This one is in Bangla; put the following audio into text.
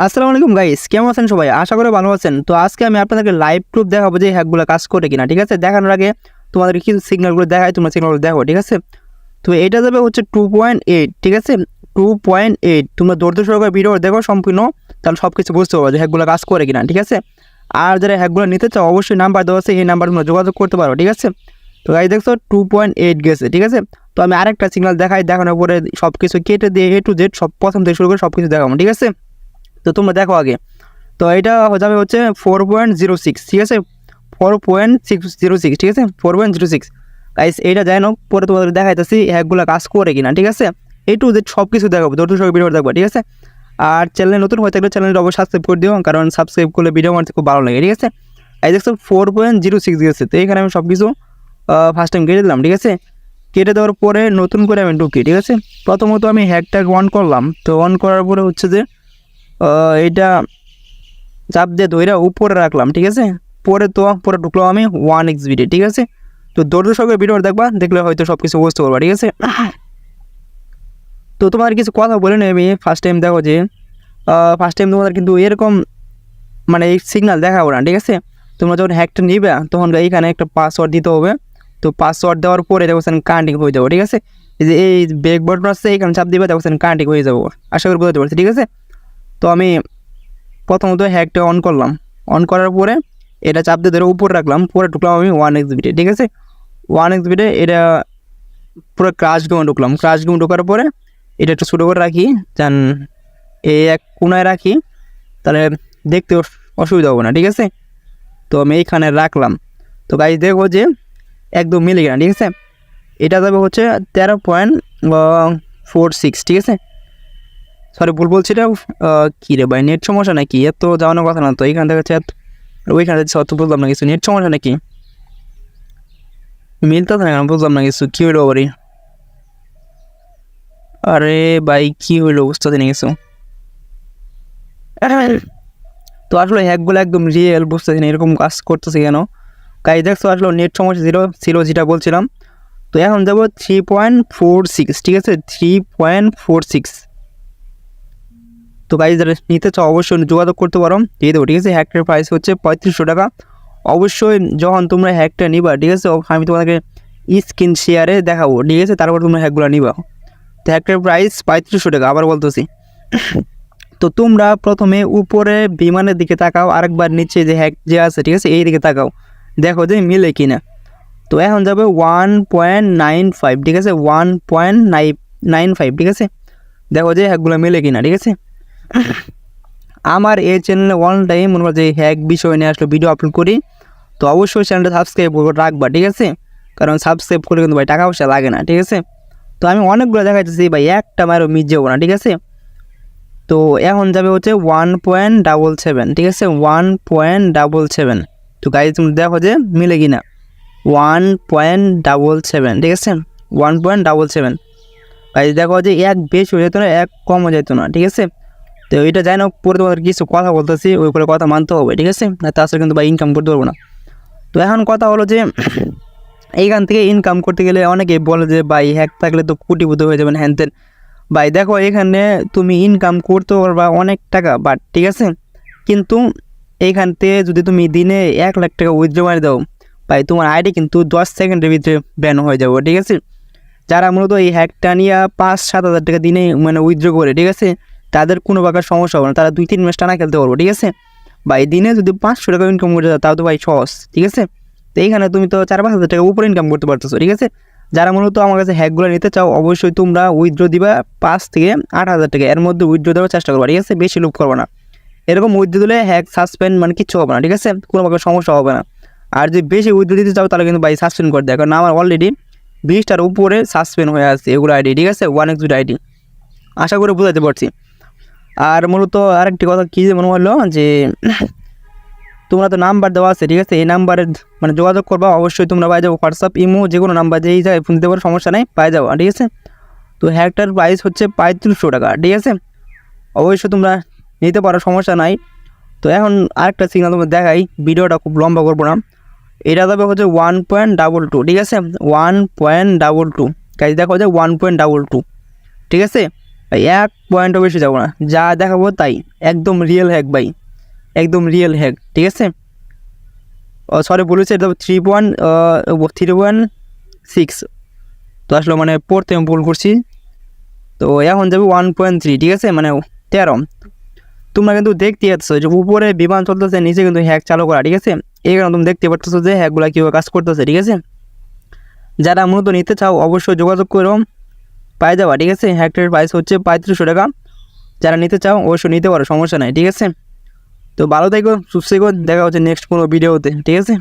আসসালামু আলাইকুম গাইস, কেমন আছেন সবাই? আশা করি ভালো আছেন। তো আজকে আমি আপনাদেরকে লাইভ প্রুফ দেখাবো যে হ্যাকগুলো কাজ করে কিনা। ঠিক আছে, দেখানোর আগে তোমাদেরকে কিছু সিগন্যালগুলো দেখাই, তোমরা সিগন্যালগুলো দেখো। ঠিক আছে, তো এটা যাবে হচ্ছে 2.8। ঠিক আছে, 2.8 তোমরা ধৈর্য সহকারে ভিডিও দেখো সম্পূর্ণ, তাহলে সব কিছু বুঝতে পারবে যে হ্যাকগুলো কাজ করে কিনা। ঠিক আছে, আর যারা হ্যাকগুলো নিতে চাও অবশ্যই নাম্বার দেওয়া আছে, এই নাম্বার তোমরা যোগাযোগ করতে পারো। ঠিক আছে, তো গাইস দেখছো 2.8 গেছে। ঠিক আছে, তো আমি আরেকটা সিগন্যাল দেখাই, দেখানোর পরে সব কিছু কেটে দিয়ে A to Z সব প্রথম থেকে শুরু করে সব কিছু দেখাবো। ঠিক আছে, তো তোমরা দেখো আগে। তো এটা যাবে হচ্ছে 4.06। ঠিক আছে, 4.606। ঠিক আছে, 4.06 গাইস, এইটা যাই না, পরে তোমাদের দেখাইতেছি হ্যাকগুলো কাজ করে কিনা। ঠিক আছে, এই টু যে সব কিছু দেখাবো, ধৈর্য সহকারে ভিডিও দেখবো। ঠিক আছে, আর চ্যানেলে নতুন হয়ে থাকলে চ্যানেলটা অবশ্যই সাবস্ক্রাইব করে দিও, কারণ সাবস্ক্রাইব করলে ভিডিও মারতে খুব ভালো লাগে। ঠিক আছে, এই দেখছো 4.06 গেছে। তো এখানে আমি সব কিছু ফার্স্ট টাইম কেটে দিলাম। ঠিক আছে, কেটে দেওয়ার পরে নতুন করে আমি ঢুকি। ঠিক আছে, প্রথমত আমি হ্যাকটা অন করলাম। তো অন করার পরে হচ্ছে যে এইটা চাপ দিয়ে ধইরা উপরে রাখলাম। ঠিক আছে, পরে ঢুকলাম আমি 1xBT। ঠিক আছে, তো ধৈর্য সহকারে ভিডিও দেখবা, দেখলে হয়তো সব কিছু বুঝতে পারবা। ঠিক আছে, তো তোমার কিছু কথা বলে নেই আমি। ফার্স্ট টাইম দেখো যে ফার্স্ট টাইম তোমাদের কিন্তু এরকম মানে এই সিগনাল দেখাবো না। ঠিক আছে, তোমরা যখন হ্যাকটা নিবে তখন এইখানে একটা পাসওয়ার্ড দিতে হবে। তো পাসওয়ার্ড দেওয়ার পরে দেখছেন কারেন্টিং হয়ে যাবো। ঠিক আছে, এই যে এই ব্যাক বাটন আছে, এইখানে চাপ দিবে, দেখছেন কারেন্টিং হয়ে যাবো। আশা করি বুঝতে পারছি। ঠিক আছে, তো আমি প্রথমত হ্যাকটা অন করলাম। অন করার পরে এটা চাপ দিয়ে ধরে উপরে রাখলাম, পরে ঢুকলাম আমি 1xBT। ঠিক আছে, 1xBT এটা পুরো ক্রাশ গেমে ঢুকলাম। ক্রাশ গেমে ঢোকার পরে এটা একটু ছোটো করে রাখি, যান এই এক কোনায় রাখি, তাহলে দেখতে অসুবিধা হবে না। ঠিক আছে, তো আমি এইখানে রাখলাম। তো গাইজ দেখবো যে একদম মিলে কিনা। ঠিক আছে, এটা যাবে হচ্ছে 13.46। ঠিক আছে, সরি ভুল বলছি, এটা কী রে ভাই, নেট সমস্যা নাকি? এত যাওয়ানোর কথা না তো। এইখান থেকে হচ্ছে ওইখানে যাচ্ছে, অত বুঝলাম না কিছু, নেট সমস্যা নাকি? মিলতেছে না কেন, বুঝলাম না কিছু, কী হইলো বাড়ি? আরে ভাই কী হইলো, বুঝতে নিয়ে কিছু। তো আসলে হ্যাকগুলো একদম রিয়েল, বুঝতেছি না এরকম কাজ করতেছে কেন। গাইজ দেখছো আসলে নেট সমস্যা ছিল যেটা বলছিলাম। তো এখন যাবো 3.46। ঠিক আছে, 3.46। তো গাইজ যারা নিতে চাও অবশ্যই যোগাযোগ করতে পারো, দিয়ে দেবো। ঠিক আছে, হ্যাকটার প্রাইস হচ্ছে 3500 টাকা। অবশ্যই যখন তোমরা হ্যাকটা নিবা, ঠিক আছে, আমি তোমাদেরকে স্ক্রিন শেয়ারে দেখাবো। ঠিক আছে, তারপর তোমরা হ্যাকগুলো নিবা। তো হ্যাকটার প্রাইস 3500 টাকা, আবার বলতেছি। তো তোমরা প্রথমে উপরে বিমানের দিকে তাকাও, আরেকবার নিচে যে হ্যাক যে আছে, ঠিক আছে, এই দিকে তাকাও, দেখো যে মিলে কিনা। তো এখন যাবে 1.95। ঠিক আছে, 1.95। ঠিক আছে, দেখো যে হ্যাকগুলো মিলে কিনা। ঠিক আছে, আমার এই চ্যানেলে অন টাইম মনে হয় যে হ্যাক বিষয় নিয়ে আসলে ভিডিও আপলোড করি। তো অবশ্যই চ্যানেলটা সাবস্ক্রাইব রাখবা। ঠিক আছে, কারণ সাবস্ক্রাইব করে কিন্তু ভাই টাকা পয়সা লাগে না। ঠিক আছে, তো আমি অনেকগুলো দেখাইতেছি ভাই, একটা মারও মিস যাবো না। ঠিক আছে, তো এখন যাবে হচ্ছে 1.77। ঠিক আছে, 1.77। তো গাইজ তুমি দেখো যে মিলে কিনা, 1.77। ঠিক আছে, 1.77। গাইজ দেখো যে এক বেশি হয়ে যেত না, এক কম হয়ে যেত না। ঠিক আছে, তো এটা যাই না, পরে তোমাদের কিছু কথা বলতেছি, ওই করে কথা মানতে হবে। ঠিক আছে, না তাছাড়া কিন্তু ভাই ইনকাম করতে পারবো না। তো এখন কথা হলো যে এইখান থেকে ইনকাম করতে গেলে অনেকেই বলে যে ভাই হ্যাক থাকলে তো কোটিপতি হয়ে যাবেন, হ্যান তেন। ভাই দেখো এখানে তুমি ইনকাম করতে পারবা অনেক টাকা, বাট ঠিক আছে, কিন্তু এইখান থেকে যদি তুমি দিনে 1 লাখ টাকা উইথড্র মারি দাও, ভাই তোমার আইডি কিন্তু 10 সেকেন্ডের ভিতরে ব্যান হয়ে যাবে। ঠিক আছে, যারা মূলত এই হ্যাকটা নিয়ে 5-7 হাজার টাকা দিনে মানে উইথড্র করে, ঠিক আছে, তাদের কোনো প্রকার সমস্যা হবে না, তারা 2-3 মাস টানা খেলতে পারবো। ঠিক আছে, ভাই দিনে যদি 500 টাকা ইনকাম করতে দাও, তাও তো ভাই সহজ। ঠিক আছে, তো এইখানে তুমি তো 4-5 হাজার টাকা উপরে ইনকাম করতে পারতেছো। ঠিক আছে, যারা মূলত আমার কাছে হ্যাকগুলো নিতে চাও অবশ্যই তোমরা উইথড্র দিবা 5 থেকে 8 হাজার টাকা, এর মধ্যে উইথড্র দেওয়ার চেষ্টা করবা। ঠিক আছে, বেশি লোভ করবা না, এরকম উইথড্র দিলে হ্যাক সাসপেন্ড মানে কিচ্ছু হবে না। ঠিক আছে, কোনো প্রকার সমস্যা হবে না। আর যদি বেশি উইথড্র দিতে চাও তাহলে কিন্তু ভাই সাসপেন্ড করে দেয়, কারণ আমার অলরেডি 20টার উপরে সাসপেন্ড হয়ে আছে এগুলো আইডি। ঠিক আছে, 1xBT আইডি, আশা করে বোঝাতে পারছি। আর মূলত আরেকটি কথা কী যে মনে হলো যে তোমরা তো নাম্বার দেওয়া আছে, ঠিক আছে, এই নাম্বারে মানে যোগাযোগ করবা, অবশ্যই তোমরা পাই যাবো হোয়াটসঅ্যাপ, ইমো, যে কোনো নাম্বার যেই যায় ফোন দিতে পারো, সমস্যা নেই, পাই যাবো। ঠিক আছে, তো হ্যাকটার প্রাইস হচ্ছে 3500 টাকা। ঠিক আছে, অবশ্যই তোমরা নিতে পারো, সমস্যা নাই। তো এখন আরেকটা সিগনাল তোমরা দেখাই, ভিডিওটা খুব লম্বা করবো না। এটা যাবে হচ্ছে 1.22। ঠিক আছে, 1.22 গাইজ দেখো যে 1.22। ঠিক আছে, ভাই 1 পয়েন্টও বেশি যাবো না, যা দেখাবো তাই একদম রিয়েল হ্যাক ভাই, একদম রিয়েল হ্যাক, ঠিক আছে। সরি বলেছে এটা 3.6, তো আসলে মানে পড়তে আমি ভুল করছি। তো এখন যাবে 1.3, ঠিক আছে, মানে 13। তোমরা কিন্তু দেখতে পাচ্ছ যে উপরে বিমান চলতেছে, নিচে কিন্তু হ্যাক চালু করা, ঠিক আছে। এই কারণে তুমি দেখতে পাচ্ছ যে হ্যাকগুলো কীভাবে কাজ করতেছে, ঠিক আছে। যারা মূলত নিতে চাও অবশ্যই যোগাযোগ করো, পাই যাবা, ঠিক আছে। হ্যাকটার প্রাইস হচ্ছে 3500 টাকা। যারা নিতে চাও অবশ্যই নিতে পারো, সমস্যা নাই, ঠিক আছে। তো ভালো থেকো, সুস্থ থেকো, দেখা হচ্ছে নেক্সট কোনো ভিডিওতে, ঠিক আছে।